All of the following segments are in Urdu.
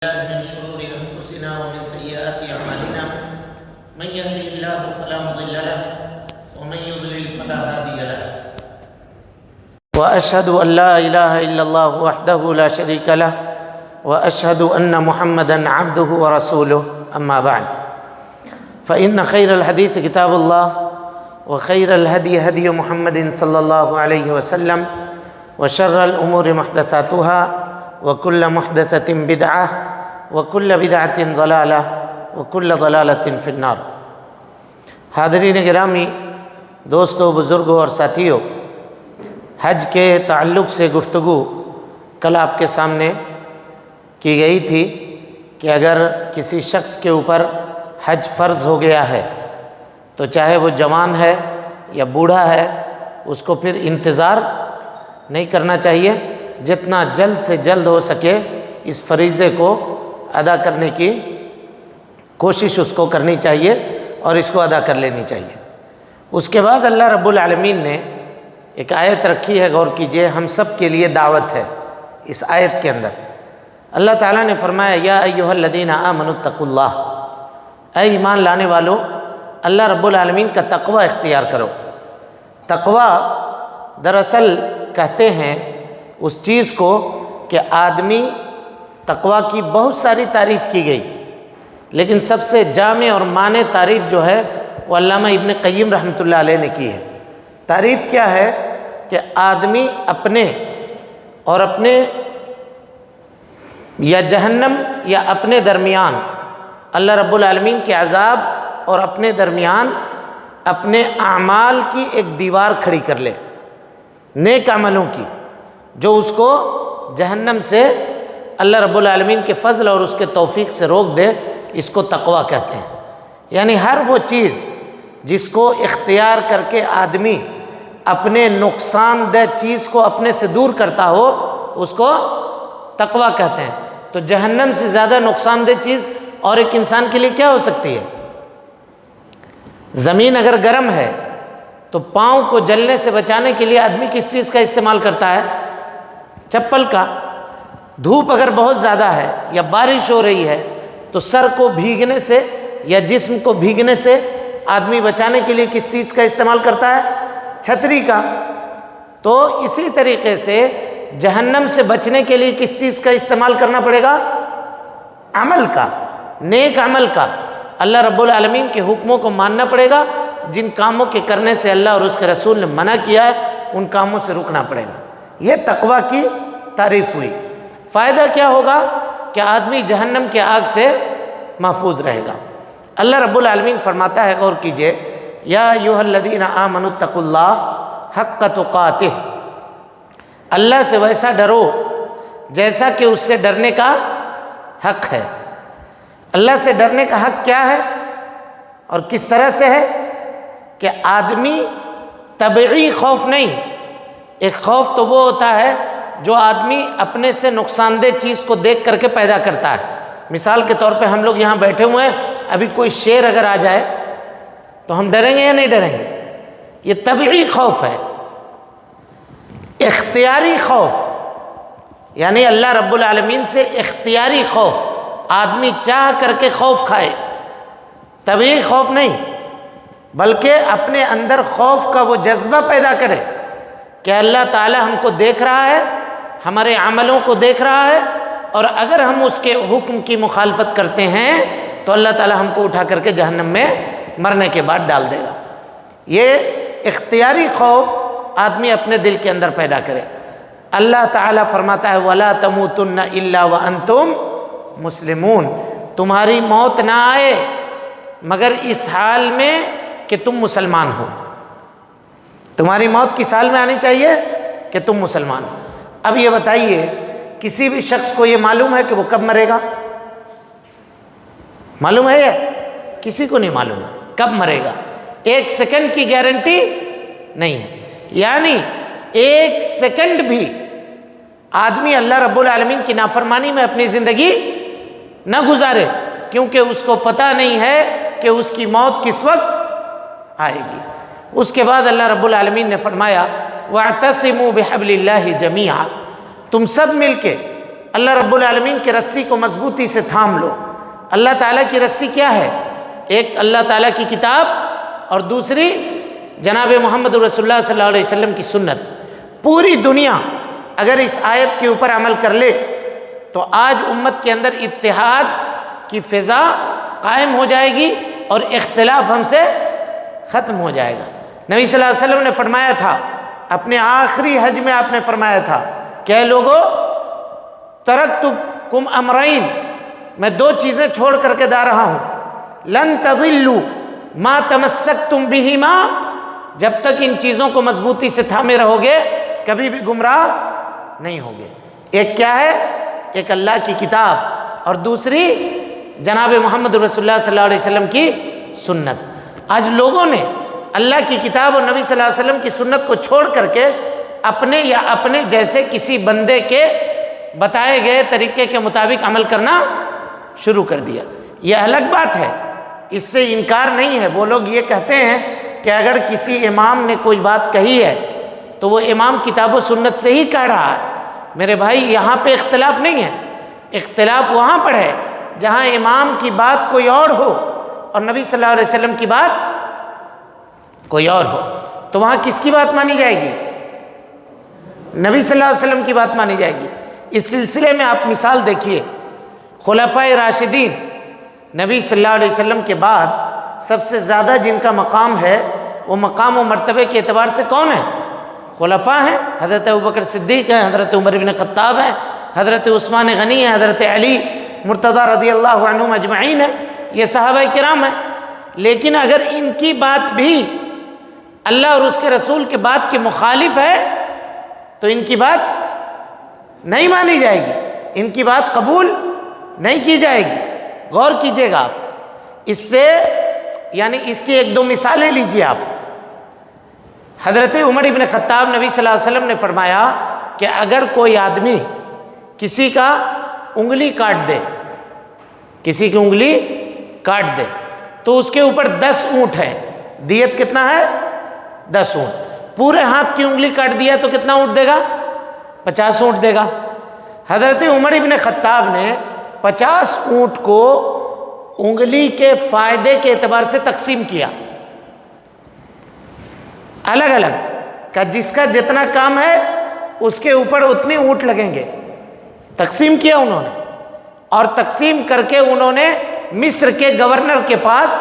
من شرور أنفسنا ومن سيئات أعمالنا من يهده الله فلا مضل له ومن يضلل فلا هادي له وأشهد أن لا إله إلا الله وحده لا شريك له وأشهد أن محمدا عبده ورسوله أما بعد فإن خير الحديث كتاب الله وخير الهدي هدي محمد صلى الله عليه وسلم وشر الأمور محدثاتها وكل محدثة بدعة وكل بدعة ضلالة وكل ضلالة في النار۔ حاضرین گرامی، دوستو، بزرگوں اور ساتھیوں، حج کے تعلق سے گفتگو کل آپ کے سامنے کی گئی تھی کہ اگر کسی شخص کے اوپر حج فرض ہو گیا ہے تو چاہے وہ جوان ہے یا بوڑھا ہے، اس کو پھر انتظار نہیں کرنا چاہیے، جتنا جلد سے جلد ہو سکے اس فریضے کو ادا کرنے کی کوشش اس کو کرنی چاہیے اور اس کو ادا کر لینی چاہیے۔ اس کے بعد اللہ رب العالمین نے ایک آیت رکھی ہے، غور کیجئے، ہم سب کے لیے دعوت ہے۔ اس آیت کے اندر اللہ تعالیٰ نے فرمایا یا ایھا الذین آمنوا اتقوا اللہ، اے ایمان لانے والو، اللہ رب العالمین کا تقوی اختیار کرو۔ تقوی دراصل کہتے ہیں اس چیز کو کہ آدمی، تقوی کی بہت ساری تعریف کی گئی، لیکن سب سے جامع اور معنی تعریف جو ہے وہ علامہ ابن قیم رحمۃ اللہ علیہ نے کی ہے۔ تعریف کیا ہے کہ آدمی اپنے اور اپنے یا جہنم یا اپنے درمیان اللہ رب العالمین کے عذاب اور اپنے درمیان اپنے اعمال کی ایک دیوار کھڑی کر لے، نیک عملوں کی، جو اس کو جہنم سے اللہ رب العالمین کے فضل اور اس کے توفیق سے روک دے، اس کو تقوی کہتے ہیں۔ یعنی ہر وہ چیز جس کو اختیار کر کے آدمی اپنے نقصان دہ چیز کو اپنے سے دور کرتا ہو، اس کو تقوی کہتے ہیں۔ تو جہنم سے زیادہ نقصان دہ چیز اور ایک انسان کے لیے کیا ہو سکتی ہے؟ زمین اگر گرم ہے تو پاؤں کو جلنے سے بچانے کے لیے آدمی کس چیز کا استعمال کرتا ہے؟ چپل کا۔ دھوپ اگر بہت زیادہ ہے یا بارش ہو رہی ہے تو سر کو بھیگنے سے یا جسم کو بھیگنے سے آدمی بچانے کے لیے کس چیز کا استعمال کرتا ہے؟ چھتری کا۔ تو اسی طریقے سے جہنم سے بچنے کے لیے کس چیز کا استعمال کرنا پڑے گا؟ عمل کا، نیک عمل کا۔ اللہ رب العالمین کے حکموں کو ماننا پڑے گا، جن کاموں کے کرنے سے اللہ اور اس کے رسول نے منع کیا ہے ان کاموں سے رکنا پڑے گا۔ یہ تقوی کی تعریف ہوئی۔ فائدہ کیا ہوگا؟ کہ آدمی جہنم کے آگ سے محفوظ رہے گا۔ اللہ رب العالمین فرماتا ہے، غور کیجئے، یا ایھا الذین آمنوا اتقوا اللہ حق تقاتہ، اللہ سے ویسا ڈرو جیسا کہ اس سے ڈرنے کا حق ہے۔ اللہ سے ڈرنے کا حق کیا ہے اور کس طرح سے ہے؟ کہ آدمی طبعی خوف نہیں، ایک خوف تو وہ ہوتا ہے جو آدمی اپنے سے نقصان دہ چیز کو دیکھ کر کے پیدا کرتا ہے۔ مثال کے طور پہ ہم لوگ یہاں بیٹھے ہوئے ہیں، ابھی کوئی شیر اگر آ جائے تو ہم ڈریں گے یا نہیں ڈریں گے؟ یہ طبعی خوف ہے۔ اختیاری خوف یعنی اللہ رب العالمین سے اختیاری خوف، آدمی چاہ کر کے خوف کھائے، طبعی خوف نہیں، بلکہ اپنے اندر خوف کا وہ جذبہ پیدا کرے کہ اللہ تعالی ہم کو دیکھ رہا ہے، ہمارے عملوں کو دیکھ رہا ہے، اور اگر ہم اس کے حکم کی مخالفت کرتے ہیں تو اللہ تعالی ہم کو اٹھا کر کے جہنم میں مرنے کے بعد ڈال دے گا۔ یہ اختیاری خوف آدمی اپنے دل کے اندر پیدا کرے۔ اللہ تعالی فرماتا ہے وَلَا تَمُوتُنَّ إِلَّا وَأَنْتُمْ مُسْلِمُونَ، تمہاری موت نہ آئے مگر اس حال میں کہ تم مسلمان ہو۔ تمہاری موت کس حال میں آنی چاہیے؟ کہ تم مسلمان ہو۔ اب یہ بتائیے، کسی بھی شخص کو یہ معلوم ہے کہ وہ کب مرے گا؟ معلوم ہے یہ؟ کسی کو نہیں معلوم ہے کب مرے گا۔ ایک سیکنڈ کی گارنٹی نہیں ہے، یعنی ایک سیکنڈ بھی آدمی اللہ رب العالمین کی نافرمانی میں اپنی زندگی نہ گزارے، کیونکہ اس کو پتہ نہیں ہے کہ اس کی موت کس وقت آئے گی۔ اس کے بعد اللہ رب العالمین نے فرمایا وَاعْتَصِمُوا بِحَبْلِ اللَّهِ جَمِيعًا، تم سب مل کے اللہ رب العالمین کی رسی کو مضبوطی سے تھام لو۔ اللہ تعالیٰ کی رسی کیا ہے؟ ایک اللہ تعالیٰ کی کتاب اور دوسری جناب محمد رسول اللہ صلی اللہ علیہ وسلم کی سنت۔ پوری دنیا اگر اس آیت کے اوپر عمل کر لے تو آج امت کے اندر اتحاد کی فضا قائم ہو جائے گی اور اختلاف ہم سے ختم ہو جائے گا۔ نبی صلی اللہ علیہ وسلم نے فرمایا تھا، اپنے آخری حج میں آپ نے فرمایا تھا کہ اے لوگو ترکتکم امرین، میں دو چیزیں چھوڑ کر کے جا رہا ہوں، لن تضلوا ما تمسکتم بہما، جب تک ان چیزوں کو مضبوطی سے تھامے رہو گے کبھی بھی گمراہ نہیں ہوگے۔ ایک کیا ہے؟ ایک اللہ کی کتاب اور دوسری جناب محمد رسول اللہ صلی اللہ علیہ وسلم کی سنت۔ آج لوگوں نے اللہ کی کتاب اور نبی صلی اللہ علیہ وسلم کی سنت کو چھوڑ کر کے اپنے یا اپنے جیسے کسی بندے کے بتائے گئے طریقے کے مطابق عمل کرنا شروع کر دیا۔ یہ الگ بات ہے، اس سے انکار نہیں ہے۔ وہ لوگ یہ کہتے ہیں کہ اگر کسی امام نے کوئی بات کہی ہے تو وہ امام کتاب و سنت سے ہی کہہ رہا ہے۔ میرے بھائی یہاں پہ اختلاف نہیں ہے، اختلاف وہاں پر ہے جہاں امام کی بات کوئی اور ہو اور نبی صلی اللہ علیہ وسلم کی بات کوئی اور ہو، تو وہاں کس کی بات مانی جائے گی؟ نبی صلی اللہ علیہ وسلم کی بات مانی جائے گی۔ اس سلسلے میں آپ مثال دیکھیے، خلفائے راشدین، نبی صلی اللہ علیہ وسلم کے بعد سب سے زیادہ جن کا مقام ہے وہ مقام و مرتبے کے اعتبار سے کون ہے؟ خلفاء ہیں۔ حضرت ابوبکر صدیق ہیں، حضرت عمر بن خطاب ہیں، حضرت عثمان غنی ہیں، حضرت علی مرتضیٰ رضی اللہ عنہم اجمعین ہیں، یہ صحابہ کرام ہیں۔ لیکن اگر ان کی بات بھی اللہ اور اس کے رسول کے بات کے مخالف ہے تو ان کی بات نہیں مانی جائے گی، ان کی بات قبول نہیں کی جائے گی۔ غور کیجئے گا آپ اس سے، یعنی اس کی ایک دو مثالیں لیجئے آپ۔ حضرت عمر بن خطاب، نبی صلی اللہ علیہ وسلم نے فرمایا کہ اگر کوئی آدمی کسی کا انگلی کاٹ دے، کسی کی انگلی کاٹ دے تو اس کے اوپر 10 اونٹ ہے، دیت کتنا ہے؟ 10 اونٹ۔ پورے ہاتھ کی انگلی کاٹ دیا تو کتنا اونٹ دے گا؟ 50 اونٹ دے گا۔ حضرت عمر بن خطاب نے 50 اونٹ کو انگلی کے فائدے کے اعتبار سے تقسیم کیا، الگ الگ کا، جس کا جتنا کام ہے اس کے اوپر اتنے اونٹ لگیں گے، تقسیم کیا انہوں نے، اور تقسیم کر کے انہوں نے مصر کے گورنر کے پاس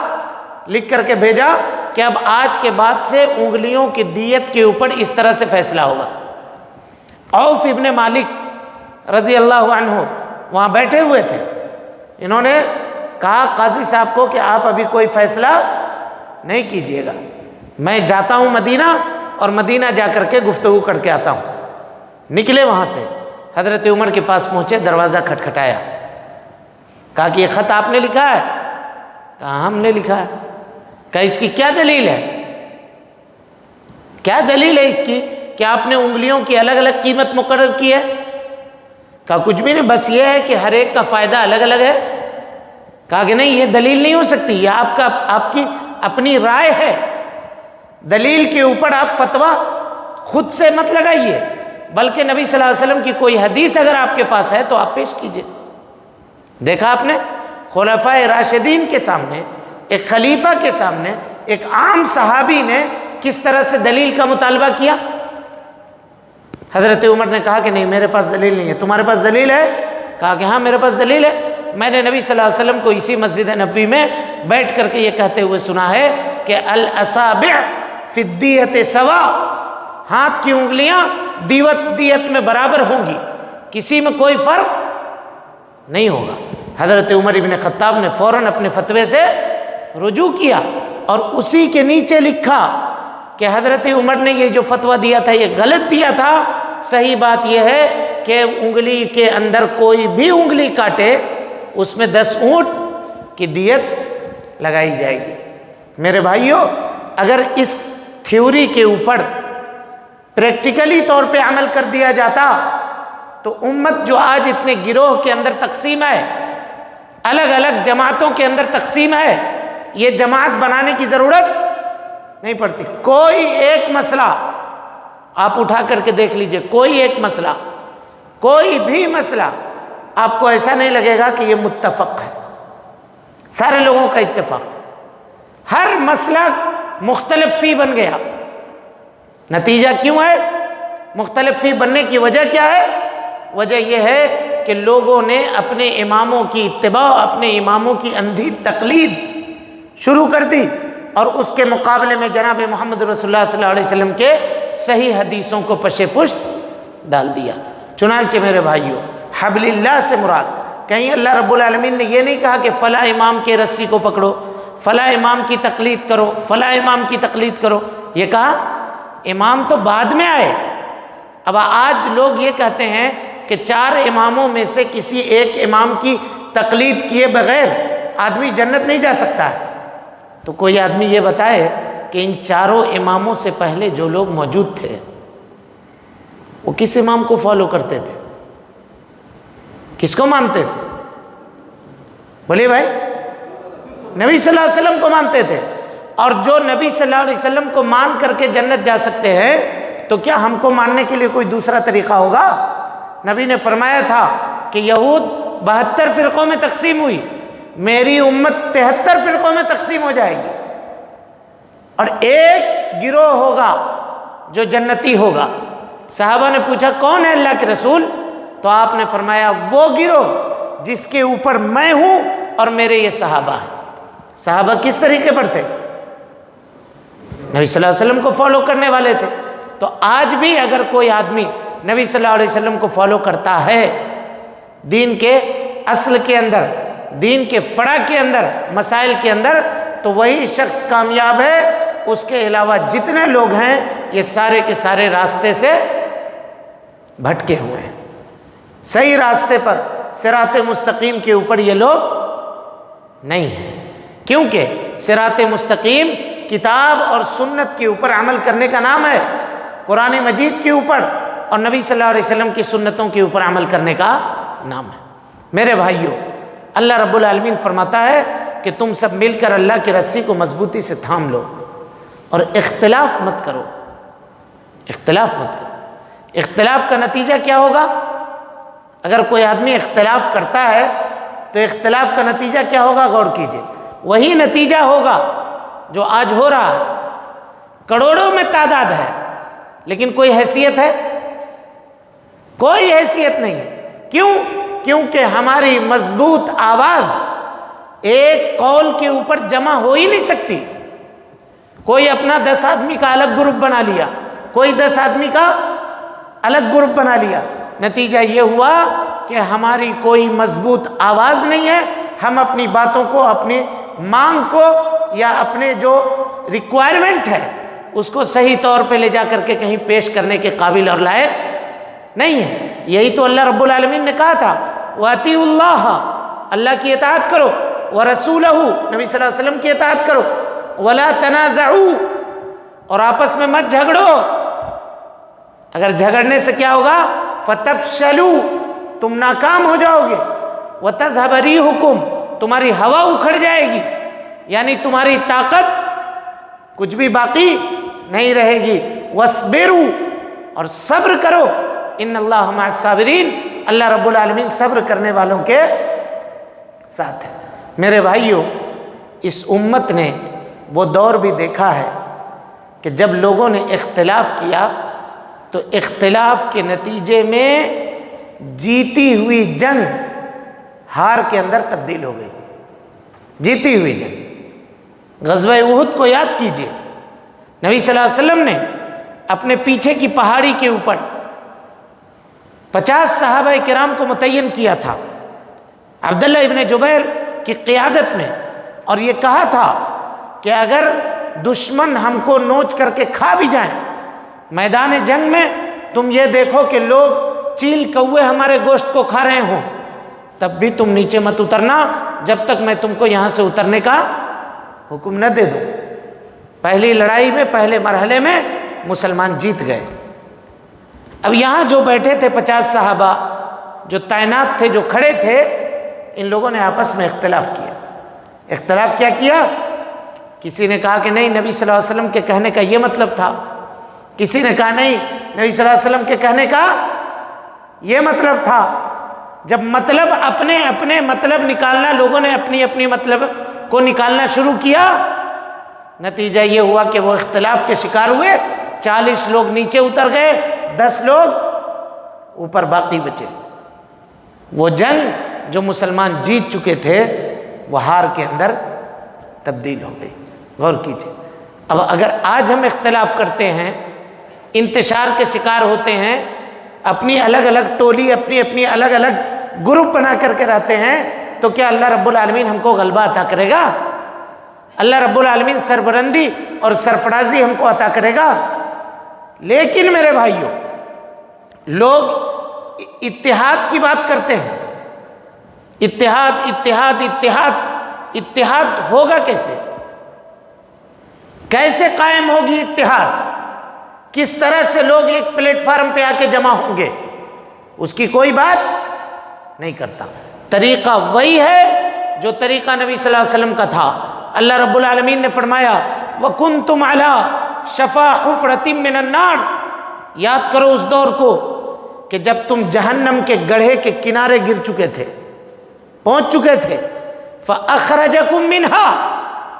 لکھ کر کے بھیجا کہ اب آج کے بعد سے انگلیوں کی دیت کے اوپر اس طرح سے فیصلہ ہوگا۔ عوف ابن مالک رضی اللہ عنہ وہاں بیٹھے ہوئے تھے، انہوں نے کہا قاضی صاحب کو کہ آپ ابھی کوئی فیصلہ نہیں کیجیے گا، میں جاتا ہوں مدینہ اور مدینہ جا کر کے گفتگو کر کے آتا ہوں۔ نکلے وہاں سے، حضرت عمر کے پاس پہنچے، دروازہ کھٹکھٹایا، کہا کہ یہ خط آپ نے لکھا ہے؟ کہا ہم نے لکھا ہے۔ کہا اس کی کیا دلیل ہے؟ کیا دلیل ہے اس کی کہ آپ نے انگلیوں کی الگ الگ قیمت مقرر کی ہے؟ کہا کچھ بھی نہیں، بس یہ ہے کہ ہر ایک کا فائدہ الگ الگ ہے۔ کہا کہ نہیں، یہ دلیل نہیں ہو سکتی، یہ آپ کی اپنی رائے ہے، دلیل کے اوپر آپ فتویٰ خود سے مت لگائیے، بلکہ نبی صلی اللہ علیہ وسلم کی کوئی حدیث اگر آپ کے پاس ہے تو آپ پیش کیجئے۔ دیکھا آپ نے خلفائے راشدین کے سامنے، ایک خلیفہ کے سامنے، ایک عام صحابی نے کس طرح سے دلیل کا مطالبہ کیا۔ حضرت عمر نے کہا کہ نہیں، میرے پاس دلیل نہیں ہے۔ تمہارے پاس دلیل ہے؟ کہا کہ ہاں میرے پاس دلیل ہے، میں نے نبی صلی اللہ علیہ وسلم کو اسی مسجد نبوی میں بیٹھ کر کے یہ کہتے ہوئے سنا ہے کہ الاصابع فی الدیۃ سوا، ہاتھ کی انگلیاں دیت میں برابر ہوں گی، کسی میں کوئی فرق نہیں ہوگا۔ حضرت عمر ابن خطاب نے فوراً اپنے فتوے سے رجوع کیا اور اسی کے نیچے لکھا کہ حضرت عمر نے یہ جو فتویٰ دیا تھا یہ غلط دیا تھا، صحیح بات یہ ہے کہ انگلی کے اندر کوئی بھی انگلی کاٹے اس میں 10 اونٹ کی دیت لگائی جائے گی۔ میرے بھائیوں، اگر اس تھیوری کے اوپر پریکٹیکلی طور پہ عمل کر دیا جاتا تو امت جو آج اتنے گروہ کے اندر تقسیم ہے، الگ الگ جماعتوں کے اندر تقسیم ہے، یہ جماعت بنانے کی ضرورت نہیں پڑتی۔ کوئی ایک مسئلہ آپ اٹھا کر کے دیکھ لیجئے، کوئی ایک مسئلہ، کوئی بھی مسئلہ آپ کو ایسا نہیں لگے گا کہ یہ متفق ہے، سارے لوگوں کا اتفاق ہے، ہر مسئلہ مختلف فی بن گیا۔ نتیجہ کیوں ہے؟ مختلف فی بننے کی وجہ کیا ہے؟ وجہ یہ ہے کہ لوگوں نے اپنے اماموں کی اتباع، اپنے اماموں کی اندھی تقلید شروع کر دی، اور اس کے مقابلے میں جناب محمد رسول اللہ صلی اللہ علیہ وسلم کے صحیح حدیثوں کو پشے پشت ڈال دیا۔ چنانچہ میرے بھائیوں، حبل اللہ سے مراد، کہیں اللہ رب العالمین نے یہ نہیں کہا کہ فلاں امام کے رسی کو پکڑو، فلاں امام کی تقلید کرو، فلاں امام کی تقلید کرو، یہ کہا امام تو بعد میں آئے۔ اب آج لوگ یہ کہتے ہیں کہ 4 اماموں میں سے کسی ایک امام کی تقلید کیے بغیر آدمی جنت نہیں جا سکتا ہے۔ تو کوئی آدمی یہ بتائے کہ ان 4 اماموں سے پہلے جو لوگ موجود تھے وہ کس امام کو فالو کرتے تھے، کس کو مانتے تھے؟ بولیے بھائی، نبی صلی اللہ علیہ وسلم کو مانتے تھے۔ اور جو نبی صلی اللہ علیہ وسلم کو مان کر کے جنت جا سکتے ہیں، تو کیا ہم کو ماننے کے لیے کوئی دوسرا طریقہ ہوگا؟ نبی نے فرمایا تھا کہ یہود 72 فرقوں میں تقسیم ہوئی، میری امت 73 فرقوں میں تقسیم ہو جائے گی، اور ایک گروہ ہوگا جو جنتی ہوگا۔ صحابہ نے پوچھا کون ہے اللہ کے رسول؟ تو آپ نے فرمایا وہ گروہ جس کے اوپر میں ہوں اور میرے یہ صحابہ ہیں۔ صحابہ کس طریقے پر تھے؟ نبی صلی اللہ علیہ وسلم کو فالو کرنے والے تھے۔ تو آج بھی اگر کوئی آدمی نبی صلی اللہ علیہ وسلم کو فالو کرتا ہے، دین کے اصل کے اندر، دین کے فرع کے اندر، مسائل کے اندر، تو وہی شخص کامیاب ہے۔ اس کے علاوہ جتنے لوگ ہیں یہ سارے کے سارے راستے سے بھٹکے ہوئے ہیں، صحیح راستے پر، صراط مستقیم کے اوپر یہ لوگ نہیں ہیں۔ کیونکہ صراط مستقیم کتاب اور سنت کے اوپر عمل کرنے کا نام ہے، قرآن مجید کے اوپر اور نبی صلی اللہ علیہ وسلم کی سنتوں کے اوپر عمل کرنے کا نام ہے۔ میرے بھائیوں، اللہ رب العالمین فرماتا ہے کہ تم سب مل کر اللہ کی رسی کو مضبوطی سے تھام لو اور اختلاف مت کرو، اختلاف مت کرو۔ اختلاف کا نتیجہ کیا ہوگا؟ اگر کوئی آدمی اختلاف کرتا ہے تو اختلاف کا نتیجہ کیا ہوگا؟ غور کیجئے، وہی نتیجہ ہوگا جو آج ہو رہا ہے۔ کروڑوں میں تعداد ہے لیکن کوئی حیثیت ہے؟ کوئی حیثیت نہیں ہے۔ کیوں؟ کیونکہ ہماری مضبوط آواز ایک قول کے اوپر جمع ہو ہی نہیں سکتی۔ کوئی اپنا 10 آدمی کا الگ گروپ بنا لیا، کوئی 10 آدمی کا الگ گروپ بنا لیا، نتیجہ یہ ہوا کہ ہماری کوئی مضبوط آواز نہیں ہے۔ ہم اپنی باتوں کو، اپنی مانگ کو، یا اپنے جو ریکوائرمنٹ ہے اس کو صحیح طور پہ لے جا کر کے کہیں پیش کرنے کے قابل اور لائق نہیں ہے۔ یہی تو اللہ رب العالمین نے کہا تھا وَأَطِيعُوا اللَّهَ، اللہ کی اطاعت کرو، وَرَسُولَهُ، نبی صلی اللہ علیہ وسلم کی اطاعت کرو، وَلَا تَنَازَعُوا، اور آپس میں مت جھگڑو۔ اگر جھگڑنے سے کیا ہوگا؟ فَتَفْشَلُوا، تم ناکام ہو جاؤ گے، وَتَذْهَبَ رِيحُكُمْ، تمہاری ہوا اکھڑ جائے گی، یعنی تمہاری طاقت کچھ بھی باقی نہیں رہے گی۔ وَاصْبِرُوا، اور صبر کرو، ان اللہ مع الصابرین، اللہ رب العالمین صبر کرنے والوں کے ساتھ ہے۔ میرے بھائیوں، اس امت نے وہ دور بھی دیکھا ہے کہ جب لوگوں نے اختلاف کیا تو اختلاف کے نتیجے میں جیتی ہوئی جنگ ہار کے اندر تبدیل ہو گئی۔ جیتی ہوئی جنگ، غزوہ احد کو یاد کیجئے، نبی صلی اللہ علیہ وسلم نے اپنے پیچھے کی پہاڑی کے اوپر 50 صحابہ کرام کو متعین کیا تھا عبداللہ ابن جبیر کی قیادت میں، اور یہ کہا تھا کہ اگر دشمن ہم کو نوچ کر کے کھا بھی جائیں میدان جنگ میں، تم یہ دیکھو کہ لوگ چیل کوے ہمارے گوشت کو کھا رہے ہوں، تب بھی تم نیچے مت اترنا جب تک میں تم کو یہاں سے اترنے کا حکم نہ دے دوں۔ پہلی لڑائی میں، پہلے مرحلے میں مسلمان جیت گئے۔ اب یہاں جو بیٹھے تھے 50 صحابہ جو تعینات تھے، جو کھڑے تھے، ان لوگوں نے آپس میں اختلاف کیا۔ اختلاف کیا کیا؟ کسی نے کہا کہ نہیں، نبی صلی اللہ علیہ وسلم کے کہنے کا یہ مطلب تھا، کسی نے کہا نہیں، نبی صلی اللہ علیہ وسلم کے کہنے کا یہ مطلب تھا، جب مطلب اپنے اپنے مطلب نکالنا، لوگوں نے اپنی اپنی مطلب کو نکالنا شروع کیا، نتیجہ یہ ہوا کہ وہ اختلاف کے شکار ہوئے، 40 لوگ نیچے اتر گئے، 10 لوگ اوپر باقی بچے۔ وہ جنگ جو مسلمان جیت چکے تھے وہ ہار کے اندر تبدیل ہو گئی۔ غور کیجیے، اب اگر آج ہم اختلاف کرتے ہیں، انتشار کے شکار ہوتے ہیں، اپنی الگ الگ ٹولی، اپنی اپنی الگ الگ گروپ بنا کر کے رہتے ہیں، تو کیا اللہ رب العالمین ہم کو غلبہ عطا کرے گا؟ اللہ رب العالمین سربلندی اور سرفرازی ہم کو عطا کرے گا؟ لیکن میرے بھائیوں، لوگ اتحاد کی بات کرتے ہیں، اتحاد اتحاد اتحاد، اتحاد ہوگا کیسے؟ کیسے قائم ہوگی اتحاد؟ کس طرح سے لوگ ایک پلیٹ فارم پہ آ کے جمع ہوں گے؟ اس کی کوئی بات نہیں کرتا۔ طریقہ وہی ہے جو طریقہ نبی صلی اللہ علیہ وسلم کا تھا۔ اللہ رب العالمین نے فرمایا وَكُنْتُمْ عَلَىٰ شَفَا حُفْرَةٍ مِّنَ النَّارِ، یاد کرو اس دور کو کہ جب تم جہنم کے گڑھے کے کنارے گر چکے تھے، پہنچ چکے تھے، فَأَخْرَجَكُم مِّنْهَا،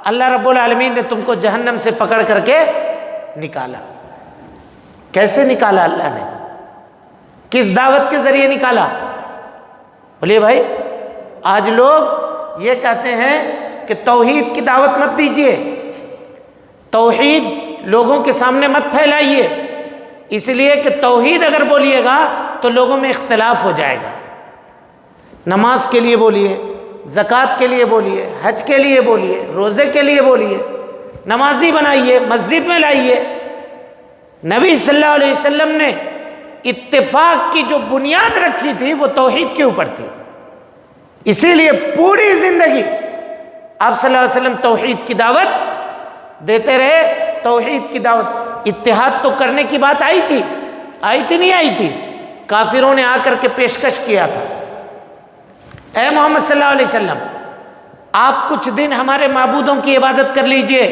اللہ رب العالمین نے تم کو جہنم سے پکڑ کر کے نکالا۔ کیسے نکالا اللہ نے؟ کس دعوت کے ذریعے نکالا؟ بولیے بھائی، آج لوگ یہ کہتے ہیں کہ توحید کی دعوت مت دیجیے، توحید لوگوں کے سامنے مت پھیلائیے، اس لیے کہ توحید اگر بولیے گا تو لوگوں میں اختلاف ہو جائے گا۔ نماز کے لیے بولیے، زکوٰۃ کے لیے بولیے، حج کے لیے بولیے، روزے کے لیے بولیے، نمازی بنائیے، مسجد میں لائیے۔ نبی صلی اللہ علیہ وسلم نے اتفاق کی جو بنیاد رکھی تھی وہ توحید کے اوپر تھی، اسی لیے پوری زندگی آپ صلی اللہ علیہ وسلم توحید کی دعوت دیتے رہے، توحید کی دعوت۔ اتحاد تو کرنے کی بات آئی تھی نہیں آئی تھی؟ کافروں نے آ کر کے پیشکش کیا تھا، اے محمد صلی اللہ علیہ وسلم، آپ کچھ دن ہمارے معبودوں کی عبادت کر لیجئے،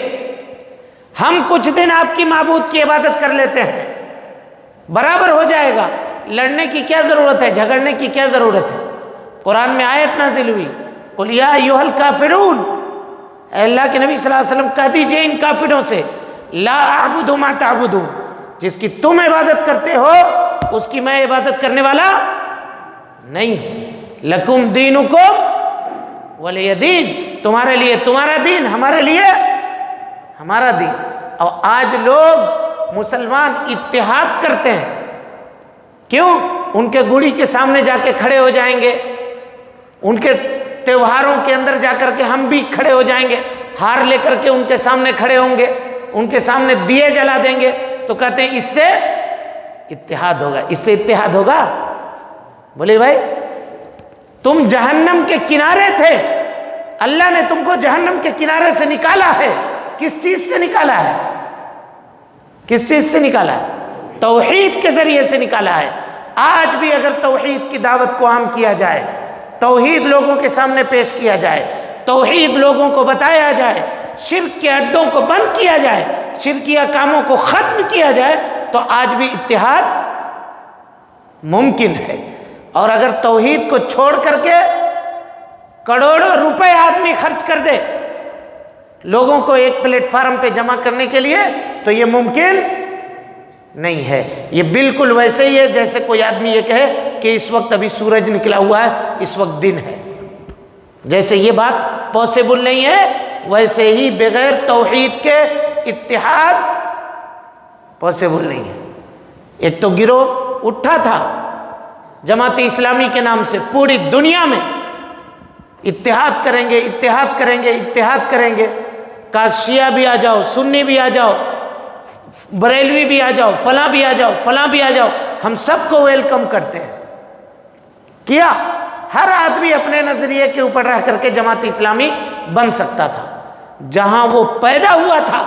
ہم کچھ دن آپ کی معبود کی عبادت کر لیتے ہیں، برابر ہو جائے گا، لڑنے کی کیا ضرورت ہے، جھگڑنے کی کیا ضرورت ہے؟ قرآن میں آیت نازل ہوئی قُلْ يَا أَيُّهَا الْكَافِرُونَ، اے اللہ کے نبی صلی اللہ علیہ وسلم کہہ دیجئے ان کافروں سے، لَا أَعْبُدُ مَا تَعْبُدُونَ، جس کی تم عبادت کرتے ہو اس کی میں عبادت کرنے والا نہیں ہوں، لَكُمْ دِينُكُمْ وَلِيَ دِينِ، تمہارے لیے تمہارا دین، ہمارے لیے ہمارا دین۔ اور آج لوگ مسلمان اتحاد کرتے ہیں، کیوں؟ ان کے گڑی کے سامنے جا کے کھڑے ہو جائیں گے، ان کے تہواروں کے اندر جا کر کے ہم بھی کھڑے ہو جائیں گے، ہار لے کر کے ان کے سامنے کھڑے ہوں گے، ان کے سامنے دیے جلا دیں گے، تو کہتے ہیں اس سے اتحاد ہوگا، اس سے اتحاد ہوگا؟ بولے بھائی، تم جہنم کے کنارے تھے، اللہ نے تم کو جہنم کے کنارے سے نکالا ہے، کس چیز سے نکالا ہے؟ کس چیز سے نکالا ہے؟ توحید کے ذریعے سے نکالا ہے۔ آج بھی اگر توحید کی دعوت کو عام کیا جائے، توحید لوگوں کے سامنے پیش کیا جائے، توحید لوگوں کو بتایا جائے، شرک کے اڈوں کو بند کیا جائے، شرکیہ کاموں کو ختم کیا جائے، تو آج بھی اتحاد ممکن ہے۔ اور اگر توحید کو چھوڑ کر کے کروڑوں روپے آدمی خرچ کر دے لوگوں کو ایک پلیٹ فارم پہ جمع کرنے کے لیے، تو یہ ممکن نہیں ہے۔ یہ بالکل ویسے ہی ہے جیسے کوئی آدمی یہ کہے کہ اس وقت ابھی سورج نکلا ہوا ہے، اس وقت دن ہے، جیسے یہ بات پاسبل نہیں ہے، ویسے ہی بغیر توحید کے اتحاد پاسبل نہیں ہے۔ ایک تو گروہ اٹھا تھا جماعت اسلامی کے نام سے، پوری دنیا میں اتحاد کریں گے، اتحاد کریں گے، اتحاد کریں گے، کاش شیعہ بھی آ جاؤ، سنی بھی آ جاؤ، بریلوی بھی آ جاؤ، فلاں بھی آ جاؤ، فلاں بھی آ جاؤ، ہم سب کو ویلکم کرتے ہیں۔ کیا ہر آدمی اپنے نظریے کے اوپر رہ کر کے جماعت اسلامی بن سکتا تھا؟ جہاں وہ پیدا ہوا تھا،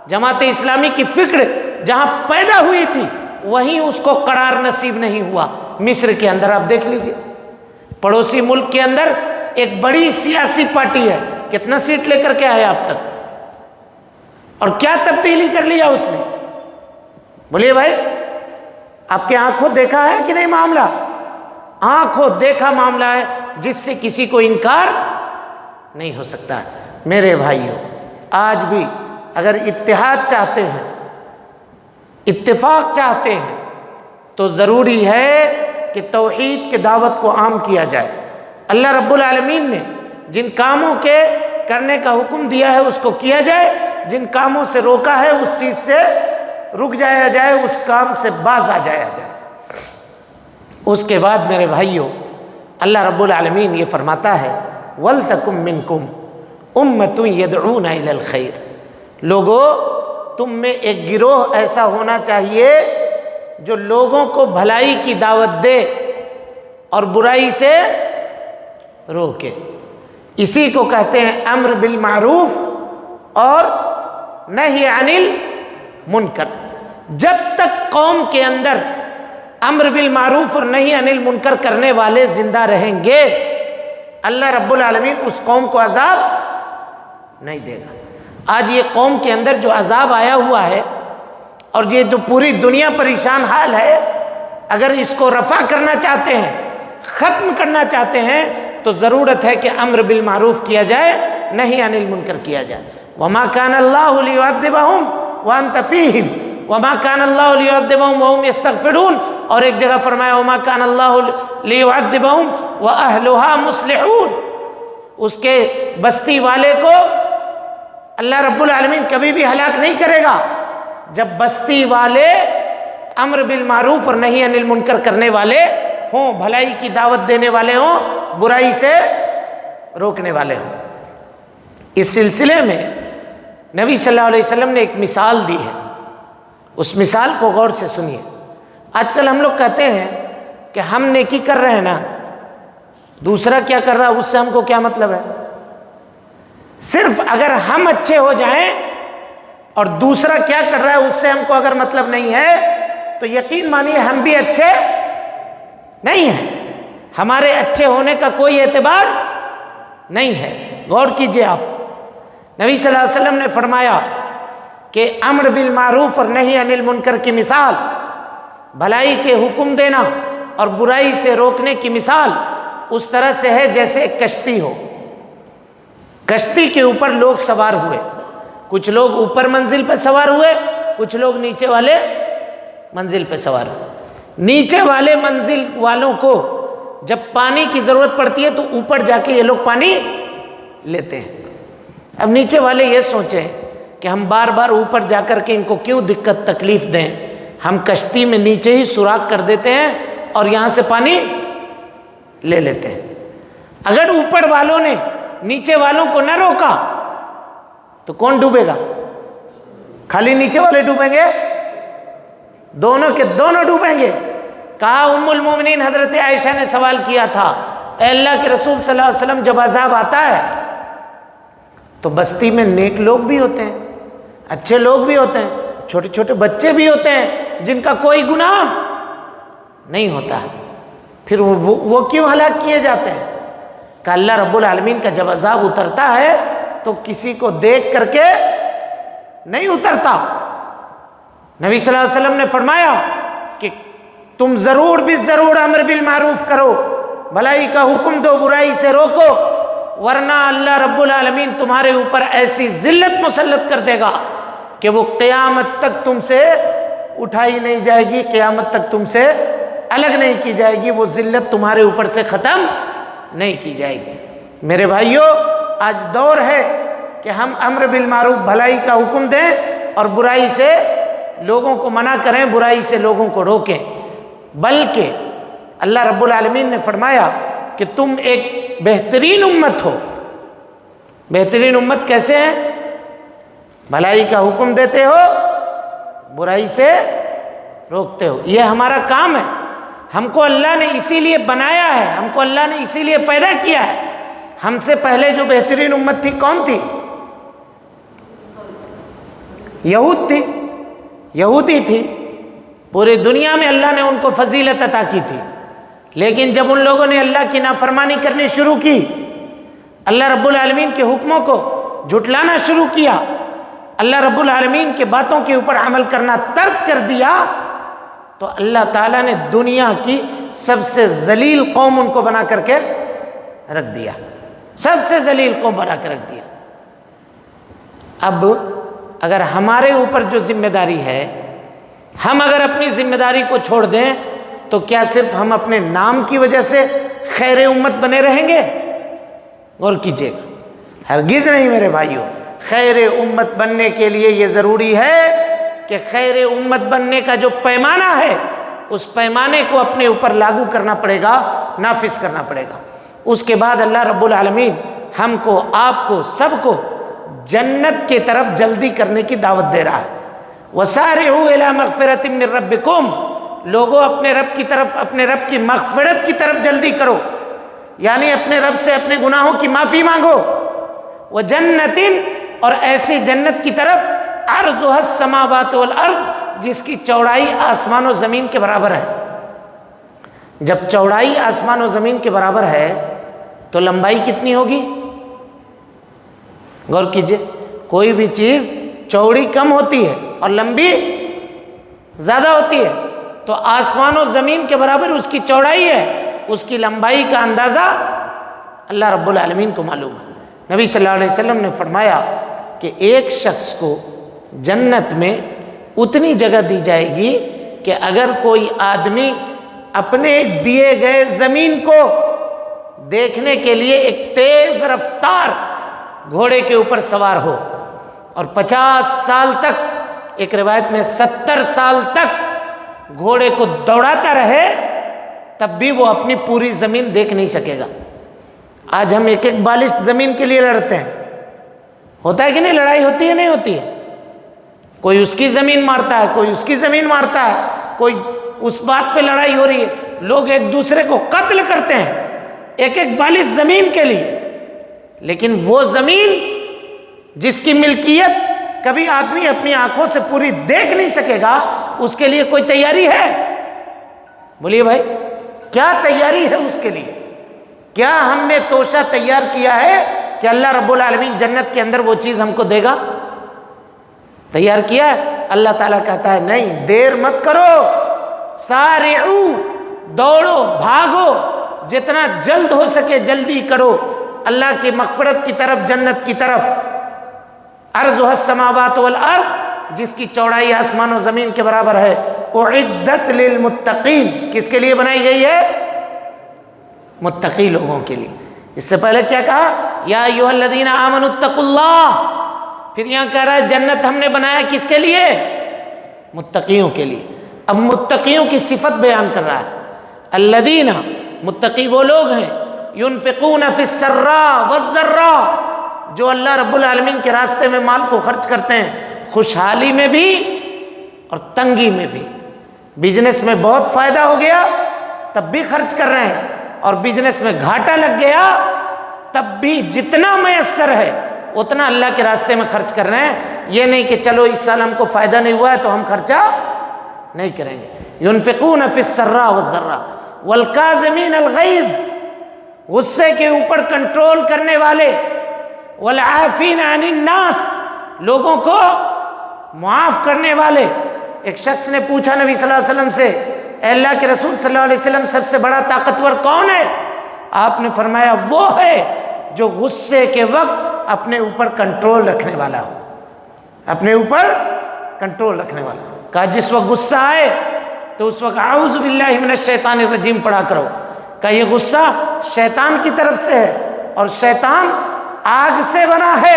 جماعت اسلامی کی فکر جہاں پیدا ہوئی تھی، وہیں اس کو قرار نصیب نہیں ہوا۔ مصر کے اندر آپ دیکھ لیجئے، پڑوسی ملک کے اندر ایک بڑی سیاسی پارٹی ہے، کتنا سیٹ لے کر کے آیا اب تک، اور کیا تبدیلی کر لیا اس نے؟ بولیے بھائی، آپ کے آنکھوں دیکھا ہے کہ نہیں معاملہ؟ آنکھوں دیکھا معاملہ ہے جس سے کسی کو انکار نہیں ہو سکتا ہے۔ میرے بھائیوں، آج بھی اگر اتحاد چاہتے ہیں، اتفاق چاہتے ہیں، تو ضروری ہے کہ توحید کی دعوت کو عام کیا جائے۔ اللہ رب العالمین نے جن کاموں کے کرنے کا حکم دیا ہے اس کو کیا جائے، جن کاموں سے روکا ہے اس چیز سے رک جایا جائے، اس کام سے باز آ جایا جائے۔ اس کے بعد میرے بھائیوں، اللہ رب العالمین یہ فرماتا ہے وَلْتَكُمْ مِنْكُمْ أُمَّةٌ يَدْعُونَ إِلَى الْخَيْرِ، لوگوں تم میں ایک گروہ ایسا ہونا چاہیے جو لوگوں کو بھلائی کی دعوت دے اور برائی سے روکے۔ اسی کو کہتے ہیں امر بالمعروف اور نہی عن المنکر۔ جب تک قوم کے اندر امر بالمعروف اور نہی عن المنکر کرنے والے زندہ رہیں گے، اللہ رب العالمین اس قوم کو عذاب نہیں دے گا۔ آج یہ قوم کے اندر جو عذاب آیا ہوا ہے اور یہ جو پوری دنیا پریشان حال ہے، اگر اس کو رفع کرنا چاہتے ہیں، ختم کرنا چاہتے ہیں، تو ضرورت ہے کہ امر بالمعروف کیا جائے، نہی عن المنکر کیا جائے۔ وما كان الله ليعذبهم وانت فيهم وما كان الله ليعذبهم وهم يستغفرون، اور ایک جگہ فرمایا وما كان الله ليعذبهم واهلها مصلحون، اس کے بستی والے کو اللہ رب العالمین کبھی بھی ہلاک نہیں کرے گا جب بستی والے امر بالمعروف اور نہی عن المنکر کرنے والے ہوں، بھلائی کی دعوت دینے والے ہوں، برائی سے روکنے والے ہوں۔ اس سلسلے میں نبی صلی اللہ علیہ وسلم نے ایک مثال دی ہے، اس مثال کو غور سے سنیے۔ آج کل ہم لوگ کہتے ہیں کہ ہم نیکی کر رہے ہیں نا، دوسرا کیا کر رہا ہے اس سے ہم کو کیا مطلب ہے؟ صرف اگر ہم اچھے ہو جائیں اور دوسرا کیا کر رہا ہے اس سے ہم کو اگر مطلب نہیں ہے تو یقین مانیے ہم بھی اچھے نہیں ہیں، ہمارے اچھے ہونے کا کوئی اعتبار نہیں ہے۔ غور کیجئے آپ، نبی صلی اللہ علیہ وسلم نے فرمایا کہ امر بالمعروف اور نہی عن المنکر کی مثال، بھلائی کے حکم دینا اور برائی سے روکنے کی مثال اس طرح سے ہے جیسے ایک کشتی ہو۔ کشتی کے اوپر لوگ سوار ہوئے، کچھ لوگ اوپر منزل پہ سوار ہوئے، کچھ لوگ نیچے والے منزل پہ سوار ہوئے۔ نیچے والے منزل والوں کو جب پانی کی ضرورت پڑتی ہے تو اوپر جا کے یہ لوگ پانی لیتے ہیں۔ اب نیچے والے یہ سوچیں کہ ہم بار بار اوپر جا کر کے ان کو کیوں دقت تکلیف دیں، ہم کشتی میں نیچے ہی سوراخ کر دیتے ہیں اور یہاں سے پانی لے لیتے ہیں۔ اگر اوپر والوں نے نیچے والوں کو نہ روکا تو کون ڈوبے گا؟ خالی نیچے والے ڈوبیں گے؟ دونوں کے دونوں ڈوبیں گے۔ کہا ام المومنین حضرت عائشہ نے سوال کیا تھا، اے اللہ کے رسول صلی اللہ علیہ وسلم جب عذاب آتا ہے تو بستی میں نیک لوگ بھی ہوتے ہیں، اچھے لوگ بھی ہوتے ہیں، چھوٹے چھوٹے بچے بھی ہوتے ہیں جن کا کوئی گناہ نہیں ہوتا، پھر وہ کیوں ہلاک کیے جاتے ہیں؟ کہ اللہ رب العالمین کا جب عذاب اترتا ہے تو کسی کو دیکھ کر کے نہیں اترتا۔ نبی صلی اللہ علیہ وسلم نے فرمایا کہ تم ضرور بھی ضرور امر بالمعروف کرو، بھلائی کا حکم دو، برائی سے روکو، ورنہ اللہ رب العالمین تمہارے اوپر ایسی ذلت مسلط کر دے گا کہ وہ قیامت تک تم سے اٹھائی نہیں جائے گی، قیامت تک تم سے الگ نہیں کی جائے گی، وہ ذلت تمہارے اوپر سے ختم نہیں کی جائے گی۔ میرے بھائیوں، آج دور ہے کہ ہم امر بالمعروف بھلائی کا حکم دیں اور برائی سے لوگوں کو منع کریں، برائی سے لوگوں کو روکیں، بلکہ اللہ رب العالمین نے فرمایا کہ تم ایک بہترین امت ہو۔ بہترین امت کیسے ہے؟ بھلائی کا حکم دیتے ہو، برائی سے روکتے ہو، یہ ہمارا کام ہے۔ ہم کو اللہ نے اسی لیے بنایا ہے، ہم کو اللہ نے اسی لیے پیدا کیا ہے۔ ہم سے پہلے جو بہترین امت تھی کون تھی؟ یہود تھی، یہودی تھی۔ پوری دنیا میں اللہ نے ان کو فضیلت عطا کی تھی، لیکن جب ان لوگوں نے اللہ کی نافرمانی کرنی شروع کی، اللہ رب العالمین کے حکموں کو جھٹلانا شروع کیا، اللہ رب العالمین کے باتوں کے اوپر عمل کرنا ترک کر دیا، تو اللہ تعالیٰ نے دنیا کی سب سے ذلیل قوم ان کو بنا کر کے رکھ دیا، سب سے ذلیل قوم بنا کے رکھ دیا۔ اب اگر ہمارے اوپر جو ذمہ داری ہے، ہم اگر اپنی ذمہ داری کو چھوڑ دیں تو کیا صرف ہم اپنے نام کی وجہ سے خیر امت بنے رہیں گے؟ غور کیجیے گا، ہرگز نہیں میرے بھائیوں۔ خیر امت بننے کے لیے یہ ضروری ہے کہ خیر امت بننے کا جو پیمانہ ہے اس پیمانے کو اپنے اوپر لاگو کرنا پڑے گا، نافذ کرنا پڑے گا۔ اس کے بعد اللہ رب العالمین ہم کو، آپ کو، سب کو جنت کی طرف جلدی کرنے کی دعوت دے رہا ہے۔ وَسَارِعُوا إِلَىٰ مَغْفِرَةٍ مِّن رَبِّكُمْ، لوگوں اپنے رب کی طرف، اپنے رب کی مغفرت کی طرف جلدی کرو، یعنی اپنے رب سے اپنے گناہوں کی معافی مانگو۔ وَجَنَّةٍ، اور ایسی جنت کی طرف عرضها السماوات والارض، جس کی چوڑائی آسمان و زمین کے برابر ہے۔ جب چوڑائی آسمان و زمین کے برابر ہے تو لمبائی کتنی ہوگی؟ غور کیجئے، کوئی بھی چیز چوڑی کم ہوتی ہے اور لمبی زیادہ ہوتی ہے، تو آسمان و زمین کے برابر اس کی چوڑائی ہے، اس کی لمبائی کا اندازہ اللہ رب العالمین کو معلوم ہے۔ نبی صلی اللہ علیہ وسلم نے فرمایا کہ ایک شخص کو جنت میں اتنی جگہ دی جائے گی کہ اگر کوئی آدمی اپنے دیے گئے زمین کو دیکھنے کے لیے ایک تیز رفتار گھوڑے کے اوپر سوار ہو اور 50 سال تک، ایک روایت میں 70 سال تک گھوڑے کو دوڑاتا رہے، تب بھی وہ اپنی پوری زمین دیکھ نہیں سکے گا۔ آج ہم ایک ایک بالش زمین کے لیے لڑتے ہیں، ہوتا ہے کہ نہیں؟ لڑائی ہوتی ہے نہیں ہوتی ہے؟ کوئی اس کی زمین مارتا ہے، کوئی اس کی زمین مارتا ہے، کوئی اس بات پہ لڑائی ہو رہی ہے، لوگ ایک دوسرے کو قتل کرتے ہیں ایک ایک بالش زمین کے لیے۔ لیکن وہ زمین جس کی ملکیت کبھی آدمی اپنی آنکھوں سے پوری دیکھ نہیں سکے گا، اس کے لیے کوئی تیاری ہے؟ بولیے بھائی، کیا تیاری ہے اس کے لیے؟ کیا ہم نے توشہ تیار کیا ہے کہ اللہ رب العالمین جنت کے اندر وہ چیز ہم کو دے گا؟ تیار کیا ہے؟ اللہ تعالیٰ کہتا ہے نہیں، دیر مت کرو، سارعو، دوڑو، بھاگو، جتنا جلد ہو سکے جلدی کرو اللہ کی مغفرت کی طرف، جنت کی طرف۔ عرضها السماوات والارض، جس کی چوڑائی آسمان و زمین کے برابر ہے۔ اعدت للمتقین، کس کے لیے بنائی گئی ہے؟ متقی لوگوں کے لیے۔ اس سے پہلے کیا کہا؟ یا ایھا الذین آمنوا اتقوا اللہ، پھر یہاں کہہ رہا ہے جنت ہم نے بنایا کس کے لیے؟ متقیوں کے لیے۔ اب متقیوں کی صفت بیان کر رہا ہے۔ الذین، متقی وہ لوگ ہیں، ينفقون فی السراء والضراء، جو اللہ رب العالمین کے راستے میں مال کو خرچ کرتے ہیں، خوشحالی میں بھی اور تنگی میں بھی۔ بزنس میں بہت فائدہ ہو گیا تب بھی خرچ کر رہے ہیں، اور بزنس میں گھاٹا لگ گیا تب بھی جتنا میسر ہے اتنا اللہ کے راستے میں خرچ کر رہے ہیں۔ یہ نہیں کہ چلو اس سال ہم کو فائدہ نہیں ہوا ہے تو ہم خرچہ نہیں کریں گے۔ ينفقون فی السراء والضراء والکاظمین الغیظ، غصے کے اوپر کنٹرول کرنے والے، والعافین عن الناس، لوگوں کو معاف کرنے والے۔ ایک شخص نے پوچھا نبی صلی اللہ علیہ وسلم سے، اے اللہ کے رسول صلی اللہ علیہ وسلم، سب سے بڑا طاقتور کون ہے؟ آپ نے فرمایا وہ ہے جو غصے کے وقت اپنے اوپر کنٹرول رکھنے والا ہو، اپنے اوپر کنٹرول رکھنے والا۔ کہا جس وقت غصہ آئے تو اس وقت اعوذ باللہ من الشیطان الرجیم پڑھا کرو۔ کہ یہ غصہ شیطان کی طرف سے ہے، اور شیطان آگ سے بنا ہے،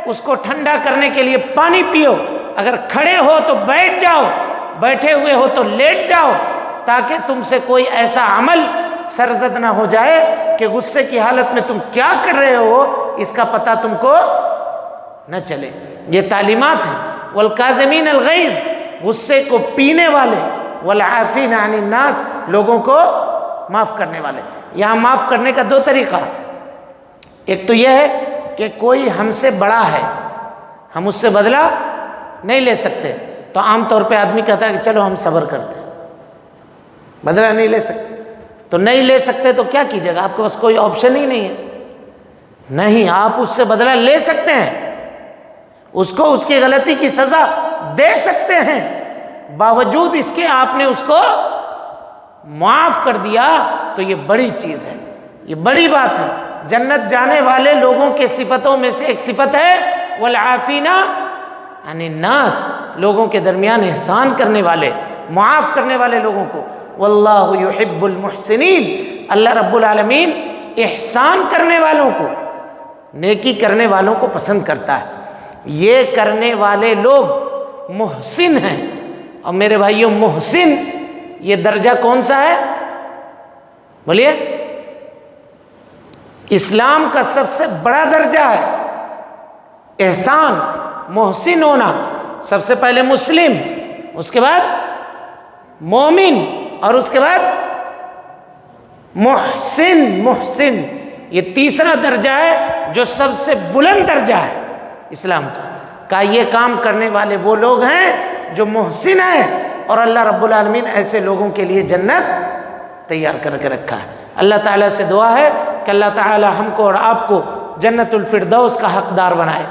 اس کو ٹھنڈا کرنے کے لیے پانی پیو، اگر کھڑے ہو تو بیٹھ جاؤ، بیٹھے ہوئے ہو تو لیٹ جاؤ، تاکہ تم سے کوئی ایسا عمل سرزد نہ ہو جائے کہ غصے کی حالت میں تم کیا کر رہے ہو اس کا پتہ تم کو نہ چلے۔ یہ تعلیمات ہیں۔ والکاظمین الغیظ، غصے کو پینے والے، والعافین عن الناس، لوگوں کو معاف کرنے والے۔ یہاں معاف کرنے کا دو طریقہ، ایک تو یہ ہے کہ کوئی ہم سے بڑا ہے، ہم اس سے بدلہ نہیں لے سکتے، تو عام طور پہ آدمی کہتا ہے کہ چلو ہم صبر کرتے ہیں، بدلہ نہیں لے سکتے۔ تو نہیں لے سکتے تو کیا کیجیے گا؟ آپ کے پاس کوئی آپشن ہی نہیں ہے۔ نہیں، آپ اس سے بدلہ لے سکتے ہیں، اس کو اس کی غلطی کی سزا دے سکتے ہیں، باوجود اس کے آپ نے اس کو معاف کر دیا تو یہ بڑی چیز ہے، یہ بڑی بات ہے۔ جنت جانے والے لوگوں کے صفتوں میں سے ایک صفت ہے والعافین عن الناس، لوگوں کے درمیان احسان کرنے والے، معاف کرنے والے لوگوں کو۔ واللہ یحب المحسنین، اللہ رب العالمین احسان کرنے والوں کو، نیکی کرنے والوں کو پسند کرتا ہے۔ یہ کرنے والے لوگ محسن ہیں۔ اور میرے بھائیوں، محسن یہ درجہ کون سا ہے؟ بولیے۔ اسلام کا سب سے بڑا درجہ ہے احسان، محسن ہونا۔ سب سے پہلے مسلم، اس کے بعد مومن، اور اس کے بعد محسن۔ محسن یہ تیسرا درجہ ہے جو سب سے بلند درجہ ہے اسلام کا یہ کام کرنے والے وہ لوگ ہیں جو محسن ہیں، اور اللہ رب العالمین ایسے لوگوں کے لیے جنت تیار کر کے رکھا ہے۔ اللہ تعالیٰ سے دعا ہے کہ اللہ تعالیٰ ہم کو اور آپ کو جنت الفردوس کا حقدار بنائے۔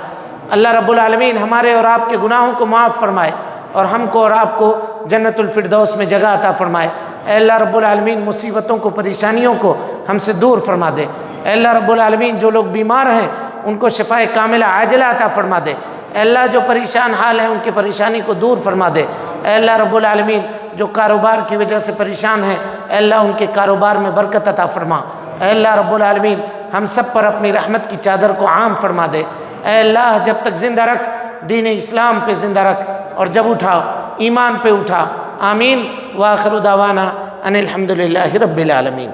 اللہ رب العالمین ہمارے اور آپ کے گناہوں کو معاف فرمائے، اور ہم کو اور آپ کو جنت الفردوس میں جگہ عطا فرمائے۔ اے اللہ رب العالمین مصیبتوں کو، پریشانیوں کو ہم سے دور فرما دے۔ اے اللہ رب العالمین جو لوگ بیمار ہیں ان کو شفائے کاملہ عاجلہ عطا فرما دے۔ اے اللہ جو پریشان حال ہیں ان کی پریشانی کو دور فرما دے۔ اے اللہ رب العالمین جو کاروبار کی وجہ سے پریشان ہیں، اے اللہ ان کے کاروبار میں برکت عطا فرما۔ اے اللہ رب العالمین ہم سب پر اپنی رحمت کی چادر کو عام فرما دے۔ اے اللہ جب تک زندہ رکھ، دین اسلام پہ زندہ رکھ، اور جب اٹھا ایمان پہ اٹھا۔ آمین۔ وآخر دعوانا ان الحمد للہ رب العالمین۔